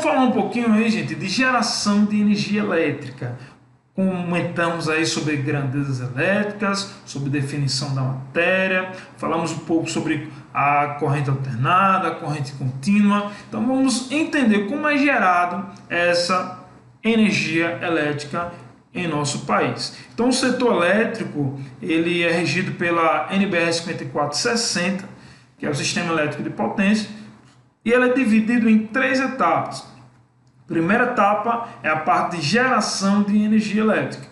falar um pouquinho aí, gente, de geração de energia elétrica. Comentamos aí sobre grandezas elétricas, sobre definição da matéria, falamos um pouco sobre a corrente alternada, a corrente contínua. Então vamos entender como é gerado essa energia elétrica em nosso país. Então o setor elétrico ele é regido pela NBR 5460, que é o Sistema Elétrico de Potência, e ele é dividido em 3 etapas. A primeira etapa é a parte de geração de energia elétrica.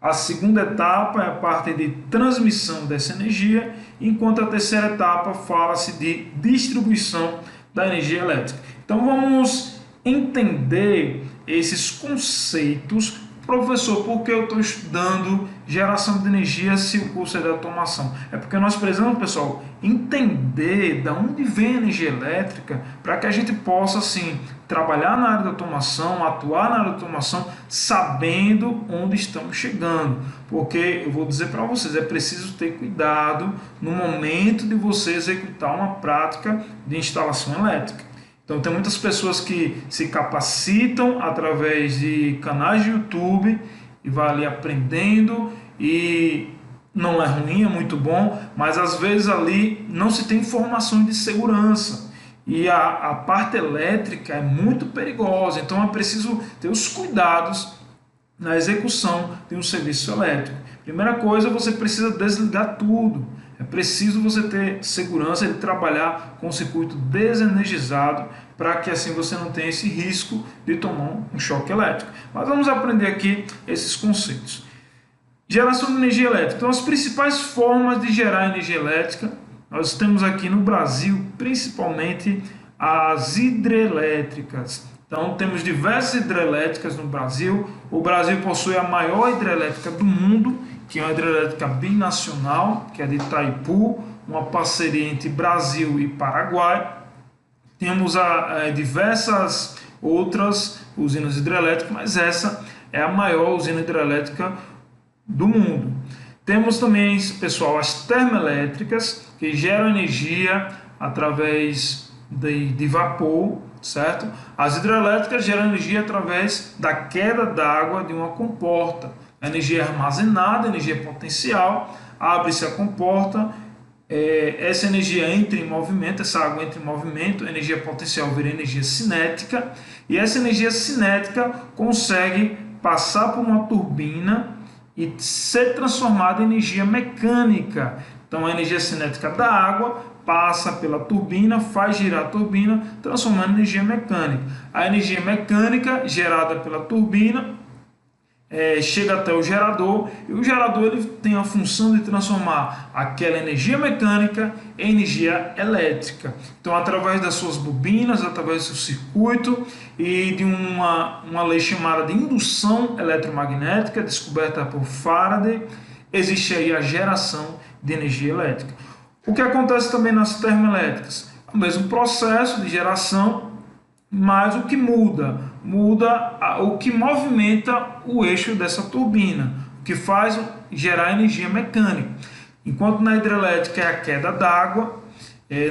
A segunda etapa é a parte de transmissão dessa energia, enquanto a terceira etapa fala-se de distribuição da energia elétrica. Então vamos entender esses conceitos. Professor, por que eu estou estudando geração de energia se o curso é de automação? É porque nós precisamos, pessoal, entender de onde vem a energia elétrica para que a gente possa, assim, trabalhar na área da automação, atuar na área da automação, sabendo onde estamos chegando. Porque eu vou dizer para vocês, é preciso ter cuidado no momento de você executar uma prática de instalação elétrica. Então tem muitas pessoas que se capacitam através de canais de YouTube e vai ali aprendendo, e não é ruim, é muito bom, mas às vezes ali não se tem informações de segurança. E a parte elétrica é muito perigosa, então é preciso ter os cuidados na execução de um serviço elétrico. Primeira coisa, você precisa desligar tudo. É preciso você ter segurança de trabalhar com o circuito desenergizado para que assim você não tenha esse risco de tomar um choque elétrico. Mas vamos aprender aqui esses conceitos. Geração de energia elétrica. Então, as principais formas de gerar energia elétrica, nós temos aqui no Brasil, principalmente as hidrelétricas. Então, temos diversas hidrelétricas no Brasil. O Brasil possui a maior hidrelétrica do mundo, que é uma hidrelétrica binacional, que é de Itaipu, uma parceria entre Brasil e Paraguai. Temos diversas outras usinas hidrelétricas, mas essa é a maior usina hidrelétrica do mundo. Temos também, pessoal, as termoelétricas, que geram energia através de vapor, certo? As hidrelétricas geram energia através da queda d'água de uma comporta. A energia é armazenada, energia potencial, abre-se a comporta, essa energia entra em movimento, essa água entra em movimento, a energia potencial vira energia cinética, e essa energia cinética consegue passar por uma turbina e ser transformada em energia mecânica. Então a energia cinética da água passa pela turbina, faz girar a turbina, transformando em energia mecânica. A energia mecânica gerada pela turbina chega até o gerador, e o gerador ele tem a função de transformar aquela energia mecânica em energia elétrica. Então, através das suas bobinas, através do seu circuito e de uma lei chamada de indução eletromagnética, descoberta por Faraday, existe aí a geração de energia elétrica. O que acontece também nas termoelétricas? O mesmo processo de geração, mas o que muda o que movimenta o eixo dessa turbina, o que faz gerar energia mecânica. Enquanto na hidrelétrica é a queda d'água,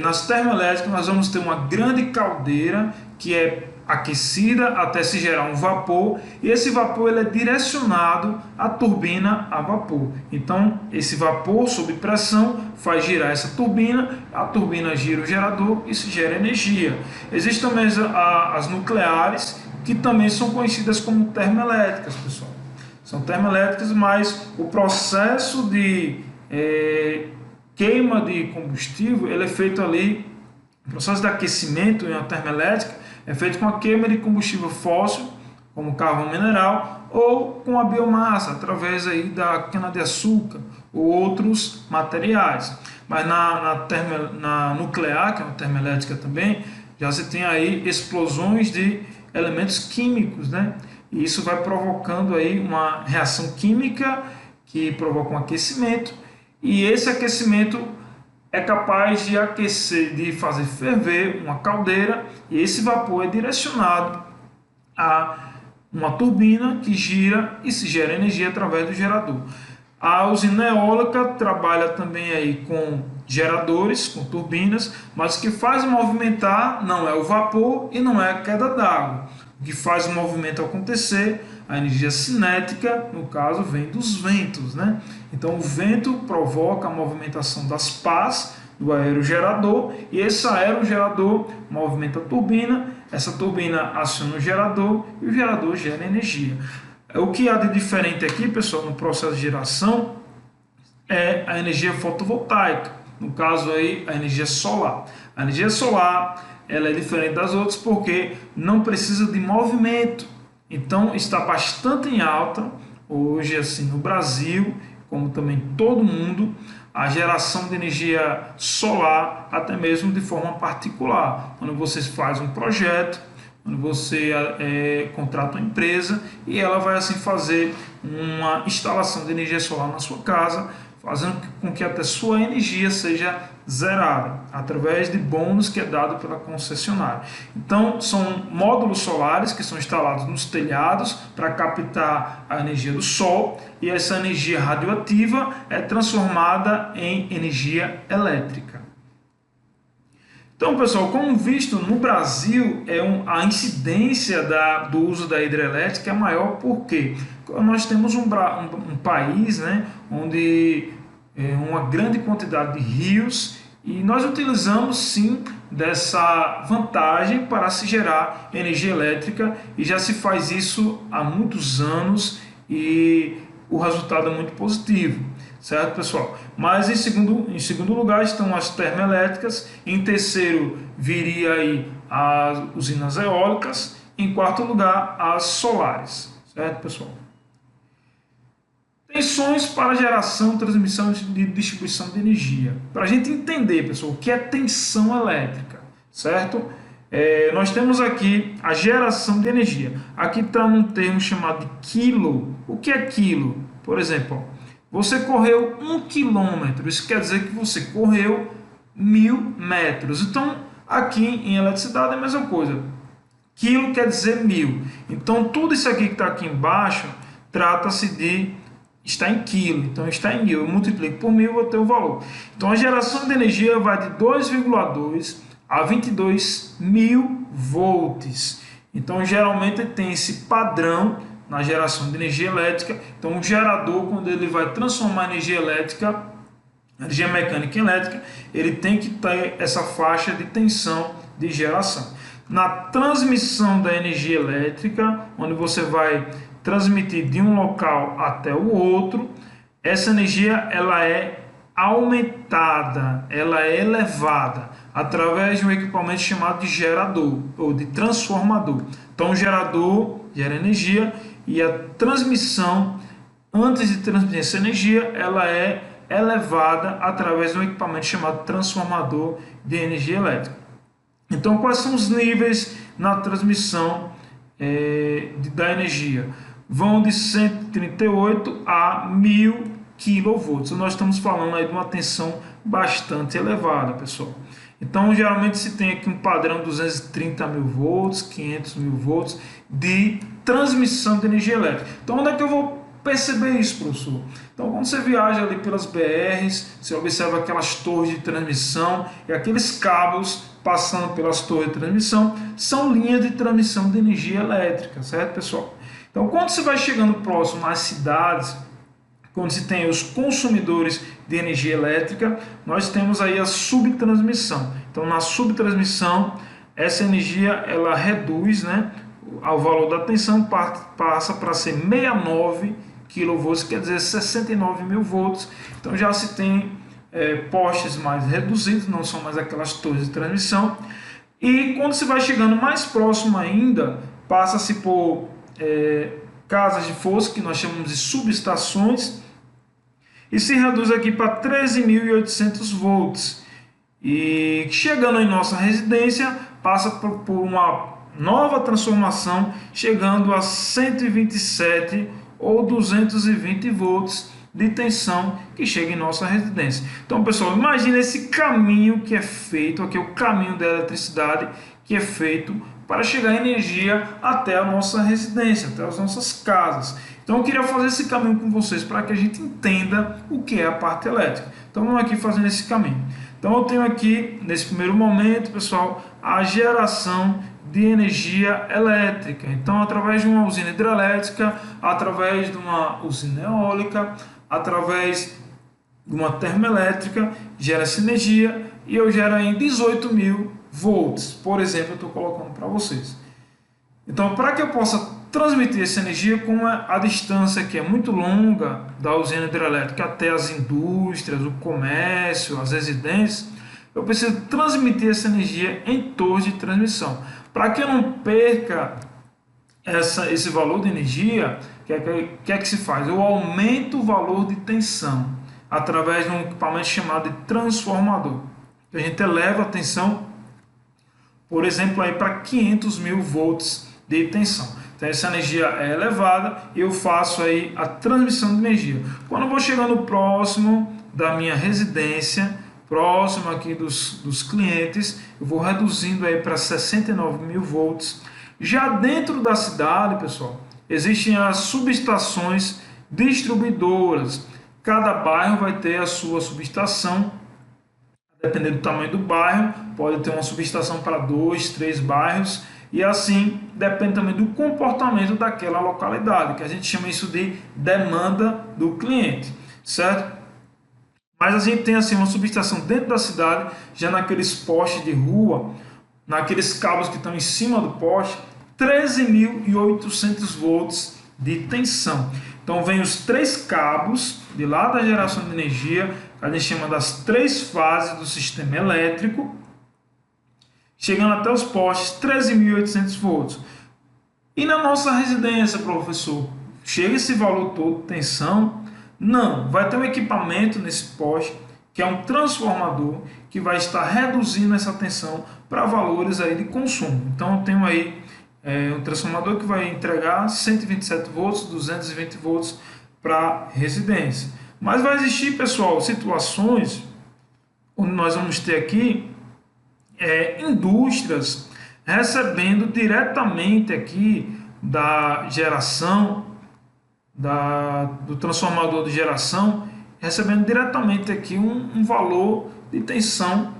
nas termoelétricas nós vamos ter uma grande caldeira que é aquecida até se gerar um vapor, e esse vapor ele é direcionado à turbina a vapor. Então esse vapor sob pressão faz girar essa turbina, a turbina gira o gerador e se gera energia. Existem também as nucleares, que também são conhecidas como termoelétricas, pessoal. São termoelétricas, mas o processo de queima de combustível ele é feito ali, o processo de aquecimento em uma termoelétrica é feito com a queima de combustível fóssil, como carvão mineral, ou com a biomassa, através aí da cana-de-açúcar ou outros materiais. Mas na nuclear, que é uma termoelétrica também, já se tem aí explosões de elementos químicos, né? E isso vai provocando aí uma reação química que provoca um aquecimento, e esse aquecimento é capaz de aquecer, de fazer ferver uma caldeira, e esse vapor é direcionado a uma turbina que gira e se gera energia através do gerador. A usina eólica trabalha também aí com geradores, com turbinas, mas o que faz movimentar não é o vapor e não é a queda d'água. O que faz o movimento acontecer, a energia cinética, no caso, vem dos ventos, né? Então o vento provoca a movimentação das pás do aerogerador e esse aerogerador movimenta a turbina, essa turbina aciona o gerador e o gerador gera energia. O que há de diferente aqui, pessoal, no processo de geração é a energia fotovoltaica, no caso aí a energia solar. A energia solar ela é diferente das outras porque não precisa de movimento, então está bastante em alta hoje assim no Brasil, como também todo mundo, a geração de energia solar, até mesmo de forma particular, quando você faz um projeto, quando você contrata uma empresa e ela vai assim fazer uma instalação de energia solar na sua casa, fazendo com que até sua energia seja zerada, através de bônus que é dado pela concessionária. Então, são módulos solares que são instalados nos telhados para captar a energia do sol e essa energia radioativa é transformada em energia elétrica. Então, pessoal, como visto, no Brasil a incidência do uso da hidrelétrica é maior porque nós temos um país, né, onde uma grande quantidade de rios e nós utilizamos sim dessa vantagem para se gerar energia elétrica e já se faz isso há muitos anos e o resultado é muito positivo. Certo, pessoal? Mas em segundo lugar estão as termoelétricas, em terceiro viria aí as usinas eólicas, em quarto lugar as solares, certo, pessoal? Tensões para geração, transmissão e distribuição de energia. Para a gente entender, pessoal, o que é tensão elétrica, certo? Nós temos aqui a geração de energia. Aqui está um termo chamado de quilo. O que é quilo? Por exemplo, você correu 1 quilômetro, isso quer dizer que você correu 1000 metros. Então, aqui em eletricidade é a mesma coisa. Quilo quer dizer 1000. Então, tudo isso aqui que está aqui embaixo trata-se de está em quilo. Então, está em 1000. Eu multiplico por 1000 e vou ter o valor. Então, a geração de energia vai de 2,2 a 22 mil volts. Então, geralmente tem esse padrão na geração de energia elétrica. Então, o gerador, quando ele vai transformar energia elétrica, energia mecânica em elétrica, ele tem que ter essa faixa de tensão de geração. Na transmissão da energia elétrica, onde você vai transmitir de um local até o outro, essa energia ela é aumentada, ela é elevada através de um equipamento chamado de gerador ou de transformador. Então, o gerador gera energia e a transmissão, antes de transmitir essa energia, ela é elevada através de um equipamento chamado transformador de energia elétrica. Então, quais são os níveis na transmissão da energia? Vão de 138 a 1000 kV. Nós estamos falando aí de uma tensão bastante elevada, pessoal. Então, geralmente se tem aqui um padrão 230 mil volts, 500 mil volts de transmissão de energia elétrica. Então, onde é que eu vou perceber isso, professor? Então, quando você viaja ali pelas BRs, você observa aquelas torres de transmissão e aqueles cabos passando pelas torres de transmissão, são linhas de transmissão de energia elétrica, certo, pessoal? Então, quando você vai chegando próximo às cidades, quando se tem os consumidores de energia elétrica, nós temos aí a subtransmissão. Então, na subtransmissão, essa energia ela reduz, né, ao valor da tensão, passa para ser 69 kV, quer dizer 69 mil volts. Então, já se tem postes mais reduzidos, não são mais aquelas torres de transmissão. E quando se vai chegando mais próximo ainda, passa-se por casas de força, que nós chamamos de subestações, e se reduz aqui para 13.800 volts. E chegando em nossa residência, passa por uma nova transformação, chegando a 127 ou 220 volts de tensão que chega em nossa residência. Então, pessoal, imagine esse caminho que é feito, aqui é o caminho da eletricidade que é feito para chegar a energia até a nossa residência, até as nossas casas. Então eu queria fazer esse caminho com vocês para que a gente entenda o que é a parte elétrica. Então vamos aqui fazendo esse caminho. Então eu tenho aqui, nesse primeiro momento, pessoal, a geração de energia elétrica. Então, através de uma usina hidrelétrica, através de uma usina eólica, através de uma termoelétrica, gera-se energia e eu gero em 18.000 volts, por exemplo, eu estou colocando para vocês. Então, para que eu possa transmitir essa energia, como a distância aqui é muito longa da usina hidrelétrica até as indústrias, o comércio, as residências, eu preciso transmitir essa energia em torres de transmissão. Para que eu não perca esse valor de energia, o que é que se faz? Eu aumento o valor de tensão através de um equipamento chamado de transformador. A gente eleva a tensão, por exemplo, aí para 500.000 volts de tensão. Então essa energia é elevada e eu faço aí a transmissão de energia. Quando eu vou chegando próximo da minha residência, próximo aqui dos clientes, eu vou reduzindo aí para 69.000 volts. Já dentro da cidade, pessoal, existem as subestações distribuidoras. Cada bairro vai ter a sua subestação. Dependendo do tamanho do bairro, pode ter uma subestação para 2, 3 bairros. E assim, depende também do comportamento daquela localidade, que a gente chama isso de demanda do cliente, certo? Mas a gente tem assim uma subestação dentro da cidade, já naqueles postes de rua, naqueles cabos que estão em cima do poste, 13.800 volts de tensão. Então vem os 3 cabos de lá da geração de energia, que a gente chama das 3 fases do sistema elétrico, chegando até os postes, 13.800 volts. E na nossa residência, professor, chega esse valor todo de tensão? Não, vai ter um equipamento nesse poste, que é um transformador, que vai estar reduzindo essa tensão para valores aí de consumo. Então eu tenho aí um transformador que vai entregar 127 volts, 220 volts para residência. Mas vai existir, pessoal, situações onde nós vamos ter aqui indústrias recebendo diretamente aqui da geração, do transformador de geração, recebendo diretamente aqui um valor de tensão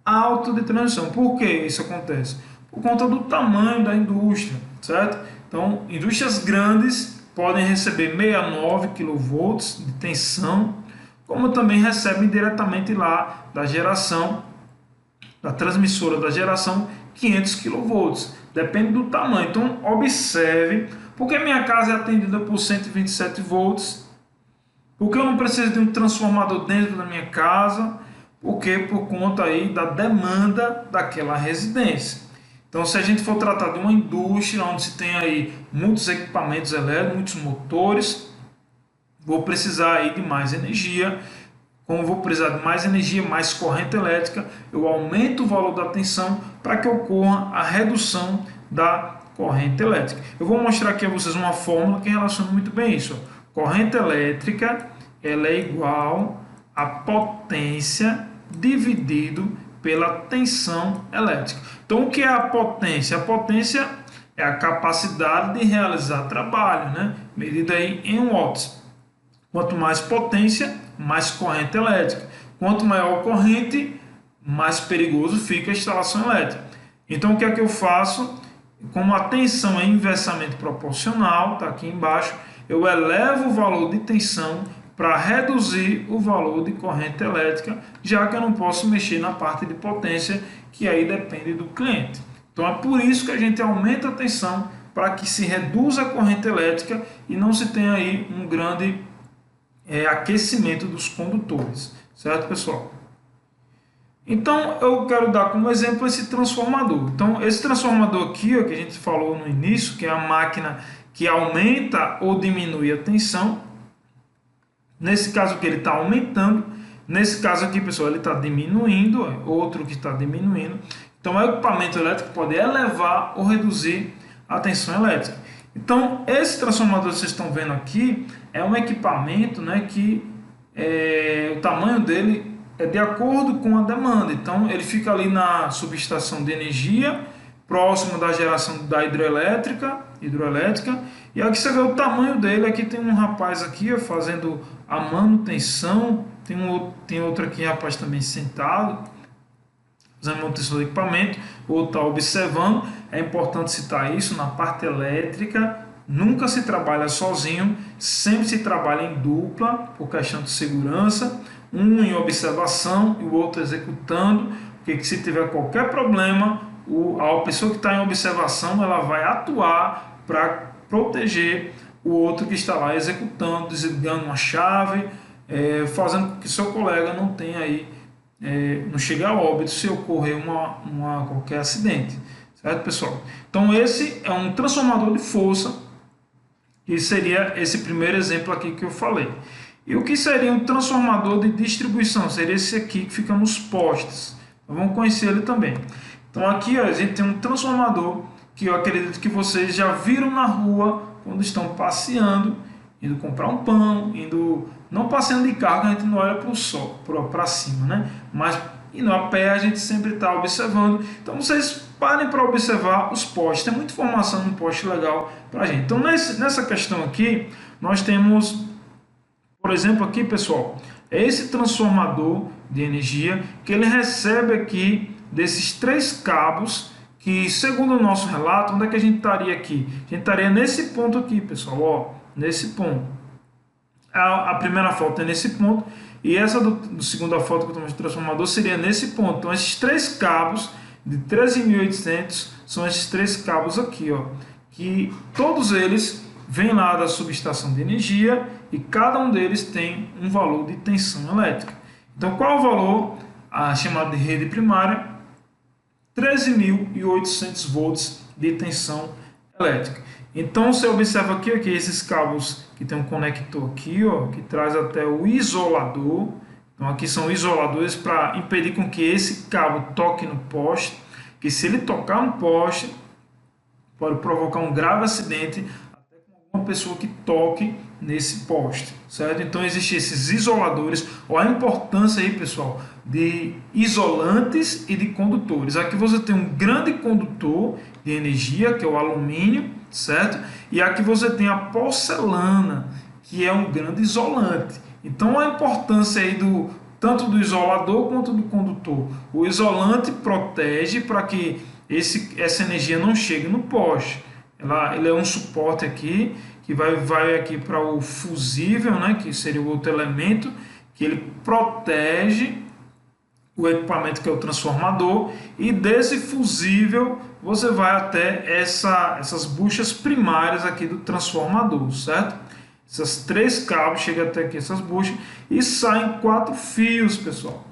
alto de transmissão. Por que isso acontece? Por conta do tamanho da indústria, certo? Então, indústrias grandes podem receber 69 kV de tensão, como também recebem diretamente lá da geração, da transmissora da geração, 500 kV. Depende do tamanho. Então, observe, porque minha casa é atendida por 127 volts, porque eu não preciso de um transformador dentro da minha casa, porque por conta aí da demanda daquela residência. Então, se a gente for tratar de uma indústria onde se tem aí muitos equipamentos elétricos, muitos motores, vou precisar aí de mais energia. Como vou precisar de mais energia, mais corrente elétrica, eu aumento o valor da tensão para que ocorra a redução da corrente elétrica. Eu vou mostrar aqui a vocês uma fórmula que relaciona muito bem isso. Corrente elétrica ela é igual a potência dividido pela tensão elétrica. Então, o que é a potência? A potência é a capacidade de realizar trabalho, né? Medida aí em watts. Quanto mais potência, mais corrente elétrica. Quanto maior a corrente, mais perigoso fica a instalação elétrica. Então, o que é que eu faço? Como a tensão é inversamente proporcional, está aqui embaixo, eu elevo o valor de tensão para reduzir o valor de corrente elétrica, já que eu não posso mexer na parte de potência, que aí depende do cliente. Então, é por isso que a gente aumenta a tensão, para que se reduza a corrente elétrica e não se tenha aí um grande aquecimento dos condutores, certo, pessoal? Então, eu quero dar como exemplo esse transformador. Então, esse transformador aqui, ó, que a gente falou no início, que é a máquina que aumenta ou diminui a tensão. Nesse caso aqui ele está aumentando, nesse caso aqui, pessoal, ele está diminuindo, outro que está diminuindo. Então, o equipamento elétrico pode elevar ou reduzir a tensão elétrica. Então, esse transformador que vocês estão vendo aqui é um equipamento, né, que o tamanho dele é de acordo com a demanda. Então, ele fica ali na subestação de energia, próximo da geração da hidrelétrica, e aqui você vê o tamanho dele. Aqui tem um rapaz aqui fazendo a manutenção, tem outro aqui, rapaz, também sentado. fazendo manutenção do equipamento ou está observando. É importante citar isso na parte elétrica. Nunca se trabalha sozinho, sempre se trabalha em dupla, por questão de segurança, um em observação e o outro executando, porque se tiver qualquer problema, a pessoa que está em observação ela vai atuar para proteger o outro que está lá executando, desligando uma chave, fazendo com que seu colega não tenha aí, não chegue a óbito se ocorrer qualquer acidente, certo, pessoal? Então esse é um transformador de força, que seria esse primeiro exemplo aqui que eu falei. E o que seria um transformador de distribuição? Seria esse aqui que fica nos postes. Então, vamos conhecer ele também. Então aqui a gente tem um transformador que eu acredito que vocês já viram na rua quando estão passeando, indo comprar um pão, não passeando de carro, a gente não olha para o sol, para cima, né? Mas indo a pé a gente sempre está observando. Então vocês parem para observar os postes. Tem muita informação no poste legal para a gente. Então nessa questão aqui nós temos, por exemplo, aqui, pessoal, é esse transformador de energia que ele recebe aqui desses 3 cabos que, segundo o nosso relato, onde é que a gente estaria aqui? A gente estaria nesse ponto aqui, pessoal, ó, nesse ponto. A primeira foto é nesse ponto e essa do segunda foto que eu estou mostrando, transformador, seria nesse ponto. Então esses 3 cabos de 13.800 são esses 3 cabos aqui, ó, que todos eles vêm lá da subestação de energia e cada um deles tem um valor de tensão elétrica. Então qual é o valor? Chamado de rede primária, 13.800 volts de tensão elétrica. Então você observa aqui, que esses cabos que tem um conector aqui, ó, que traz até o isolador. Então aqui são isoladores para impedir com que esse cabo toque no poste, que se ele tocar no poste pode provocar um grave acidente até com alguma pessoa que toque nesse poste, certo? Então existem esses isoladores. Olha a importância aí, pessoal, de isolantes e de condutores. Aqui você tem um grande condutor de energia, que é o alumínio, certo? E aqui você tem a porcelana, que é um grande isolante. Então a importância aí tanto do isolador quanto do condutor. O isolante protege para que essa energia não chegue no poste. Ele é um suporte aqui que vai aqui para o fusível, né, que seria o outro elemento, que ele protege o equipamento que é o transformador, e desse fusível você vai até essas buchas primárias aqui do transformador, certo? Essas 3 cabos chegam até aqui, essas buchas, e saem 4 fios, pessoal.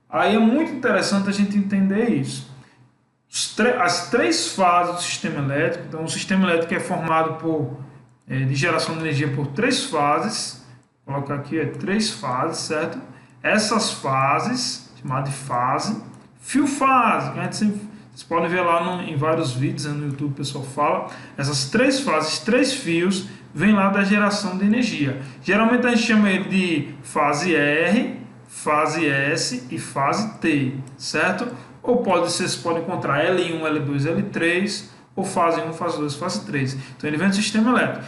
Aí é muito interessante a gente entender isso. As 3 fases do sistema elétrico. Então o sistema elétrico é formado de geração de energia por 3 fases. Vou colocar aqui 3 fases, certo? Essas fases, chamada de fase, fio-fase, que a gente sempre, vocês podem ver lá em vários vídeos, no YouTube o pessoal fala. Essas 3 fases, 3 fios, vem lá da geração de energia. Geralmente a gente chama ele de fase R, fase S e fase T, certo? Ou vocês podem encontrar L1, L2, L3, ou fase 1, fase 2, fase 3. Então ele vem do sistema elétrico.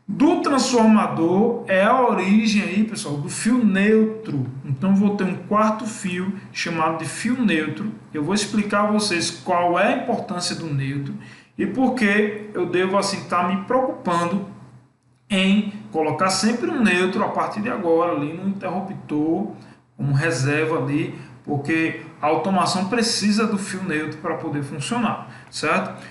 Do transformador é a origem aí, pessoal, do fio neutro. Então vou ter um 4º fio chamado de fio neutro. Eu vou explicar a vocês qual é a importância do neutro e por que eu devo assim estar me preocupando em colocar sempre um neutro a partir de agora ali no interruptor, como reserva ali, porque a automação precisa do fio neutro para poder funcionar, certo?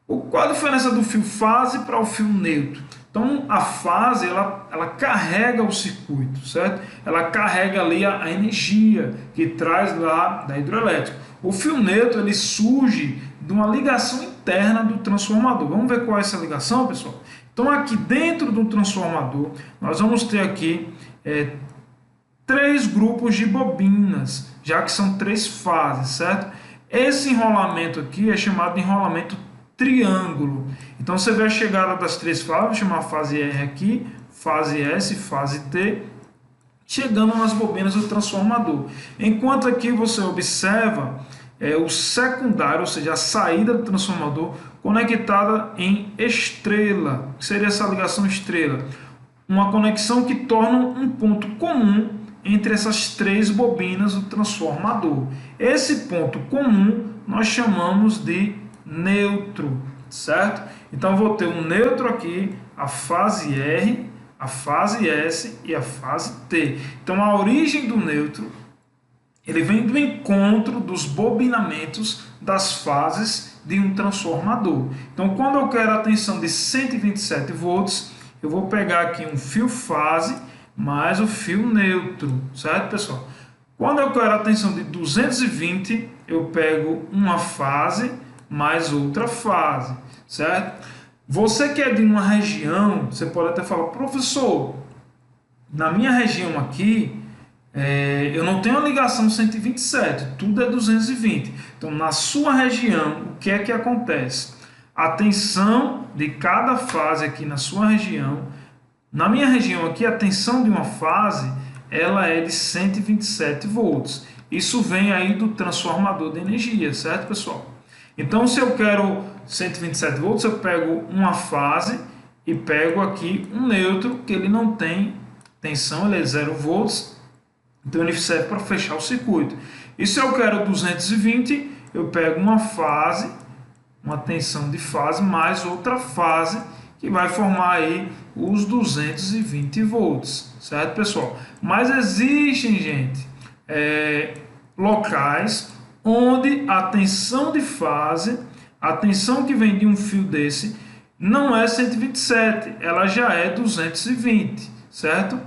Qual a diferença do fio fase para o fio neutro? Então a fase ela carrega o circuito, certo? Ela carrega ali a energia que traz lá da hidrelétrica. O fio neutro ele surge de uma ligação interna do transformador. Vamos ver qual é essa ligação, pessoal? Então aqui dentro do transformador nós vamos ter aqui 3 grupos de bobinas, já que são 3 fases, certo? Esse enrolamento aqui é chamado de enrolamento triângulo. Então você vê a chegada das 3 fases, vou chamar a fase R aqui, fase S, fase T, chegando nas bobinas do transformador. Enquanto aqui você observa o secundário, ou seja, a saída do transformador conectada em estrela. O que seria essa ligação estrela? Uma conexão que torna um ponto comum entre essas três bobinas do transformador. Esse ponto comum nós chamamos de neutro, certo? Então vou ter um neutro aqui, a fase R, a fase S e a fase T. Então a origem do neutro, ele vem do encontro dos bobinamentos das fases de um transformador. Então quando eu quero a tensão de 127 volts, eu vou pegar aqui um fio fase mais o fio neutro, certo, pessoal? Quando eu quero a tensão de 220, eu pego uma fase mais outra fase, certo? Você que é de uma região, você pode até falar, professor, na minha região aqui, eu não tenho a ligação 127, tudo é 220. Então, na sua região, o que é que acontece? A tensão de cada fase aqui na sua região, na minha região aqui, a tensão de uma fase, ela é de 127 volts. Isso vem aí do transformador de energia, certo, pessoal? Então, se eu quero 127 volts, eu pego uma fase e pego aqui um neutro, que ele não tem tensão, ele é 0 volts, então ele serve para fechar o circuito. E se eu quero 220, eu pego uma fase, uma tensão de fase, mais outra fase, que vai formar aí os 220 volts, certo, pessoal? Mas existem, gente, locais onde a tensão de fase, a tensão que vem de um fio desse, não é 127, ela já é 220, certo?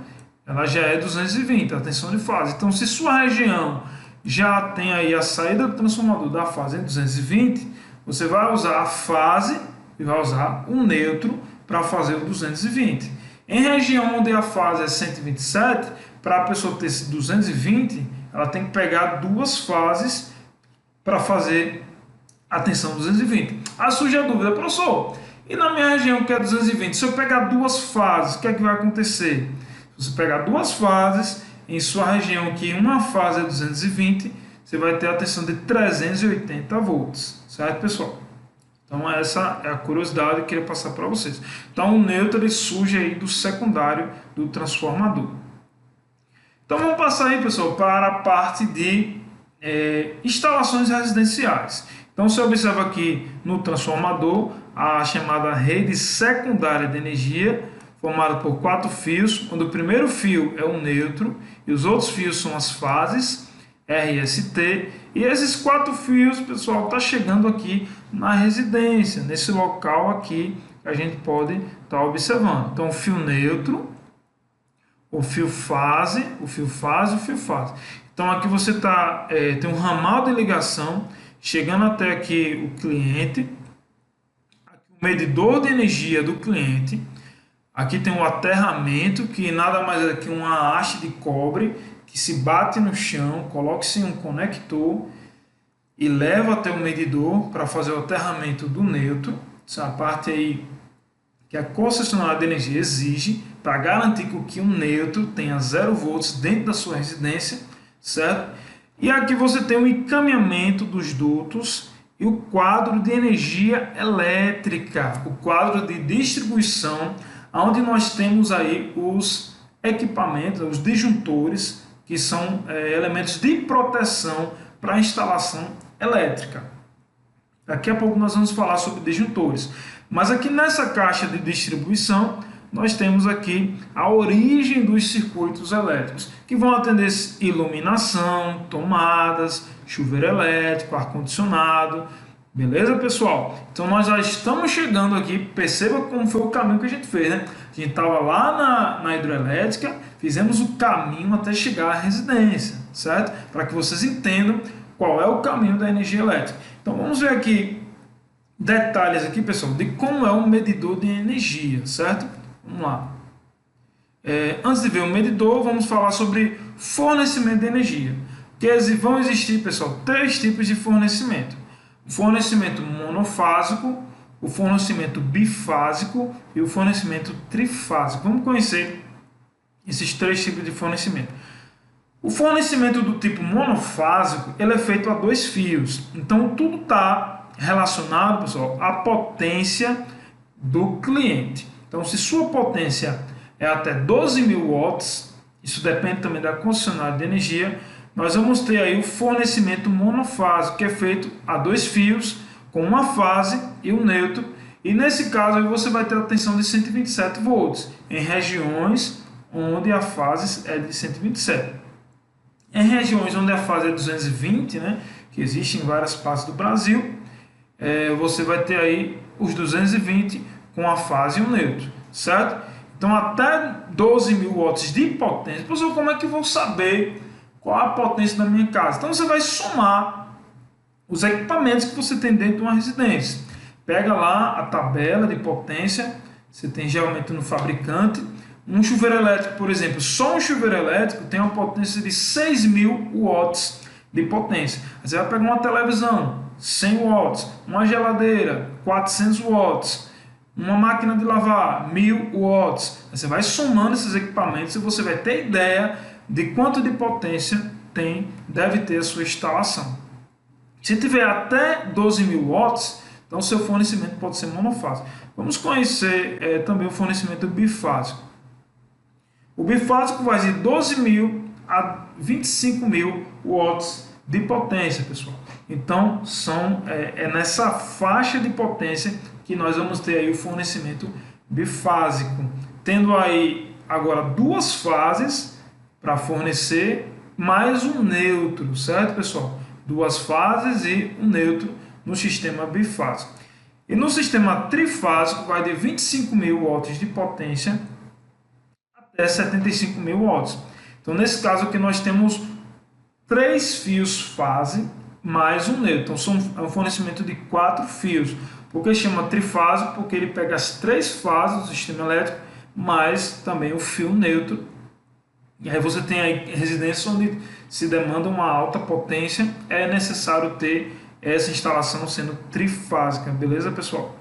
Ela já é 220, a tensão de fase. Então, se sua região já tem aí a saída do transformador da fase em 220, você vai usar a fase e vai usar o neutro para fazer o 220. Em região onde a fase é 127, para a pessoa ter esse 220, ela tem que pegar duas fases para fazer a tensão 220. Aí surge a dúvida, professor, e na minha região que é 220, se eu pegar duas fases, o que é que vai acontecer? Se você pegar duas fases, em sua região que uma fase é 220, você vai ter a tensão de 380 volts, certo, pessoal? Então essa é a curiosidade que eu queria passar para vocês. Então o neutro ele surge aí do secundário do transformador. Então vamos passar aí, pessoal, para a parte de instalações residenciais. Então você observa aqui no transformador a chamada rede secundária de energia, formada por 4 fios, onde o primeiro fio é o neutro e os outros fios são as fases R e ST. E esses 4 fios, pessoal, está chegando aqui na residência, nesse local aqui que a gente pode estar observando. Então o fio neutro, o fio fase, o fio fase, o fio fase. Então aqui você tem um ramal de ligação chegando até aqui o cliente, aqui o medidor de energia do cliente, aqui tem o aterramento, que nada mais é que uma haste de cobre que se bate no chão, coloca-se um conector e leva até o medidor para fazer o aterramento do neutro. Essa é a parte aí que a concessionária de energia exige para garantir que o neutro tenha 0 volts dentro da sua residência, certo? E aqui você tem o encaminhamento dos dutos e o quadro de energia elétrica, o quadro de distribuição, onde nós temos aí os equipamentos, os disjuntores, que são elementos de proteção para a instalação elétrica. Daqui a pouco nós vamos falar sobre disjuntores. Mas aqui nessa caixa de distribuição, nós temos aqui a origem dos circuitos elétricos, que vão atender iluminação, tomadas, chuveiro elétrico, ar-condicionado. Beleza, pessoal? Então nós já estamos chegando aqui, perceba como foi o caminho que a gente fez, né? A gente estava lá na hidrelétrica, fizemos o caminho até chegar à residência, certo? Para que vocês entendam qual é o caminho da energia elétrica. Então vamos ver aqui detalhes aqui, pessoal, de como é um medidor de energia, certo? Vamos lá. Antes de ver o medidor, vamos falar sobre fornecimento de energia. Que vão existir, pessoal, 3 tipos de fornecimento. O fornecimento monofásico, o fornecimento bifásico e o fornecimento trifásico. Vamos conhecer esses 3 tipos de fornecimento. O fornecimento do tipo monofásico, ele é feito a 2 fios. Então, tudo está relacionado, pessoal, à potência do cliente. Então, se sua potência é até 12.000 watts, isso depende também da concessionária de energia, nós vamos ter aí o fornecimento monofásico, que é feito a 2 fios, com uma fase e um neutro, e nesse caso aí você vai ter a tensão de 127 volts, em regiões onde a fase é de 127. Em regiões onde a fase é 220, né, que existe em várias partes do Brasil, você vai ter aí os 220 com a fase e o neutro, certo? Então até 12.000 watts de potência. Professor, como é que eu vou saber qual a potência da minha casa? Então você vai somar os equipamentos que você tem dentro de uma residência. Pega lá a tabela de potência, você tem geralmente no fabricante. Um chuveiro elétrico, por exemplo, só um chuveiro elétrico tem uma potência de 6.000 watts de potência. Você vai pegar uma televisão, 100 watts, uma geladeira, 400 watts, uma máquina de lavar, 1.000 watts. Você vai somando esses equipamentos e você vai ter ideia de quanto de potência deve ter a sua instalação. Se tiver até 12.000 watts, então seu fornecimento pode ser monofásico. Vamos conhecer também o fornecimento bifásico. O bifásico vai de 12.000 a 25.000 watts de potência, pessoal. Então, é nessa faixa de potência que nós vamos ter aí o fornecimento bifásico. Tendo aí agora 2 fases para fornecer, mais um neutro, certo, pessoal? 2 fases e um neutro no sistema bifásico. E no sistema trifásico vai de 25.000 watts de potência até 75.000 watts. Então, nesse caso aqui, nós temos 3 fios fase mais um neutro. Então, é um fornecimento de 4 fios. Por que chama trifásico? Porque ele pega as 3 fases do sistema elétrico, mais também o fio neutro. E aí você tem aí residências onde se demanda uma alta potência, é necessário ter essa instalação sendo trifásica. Beleza, pessoal?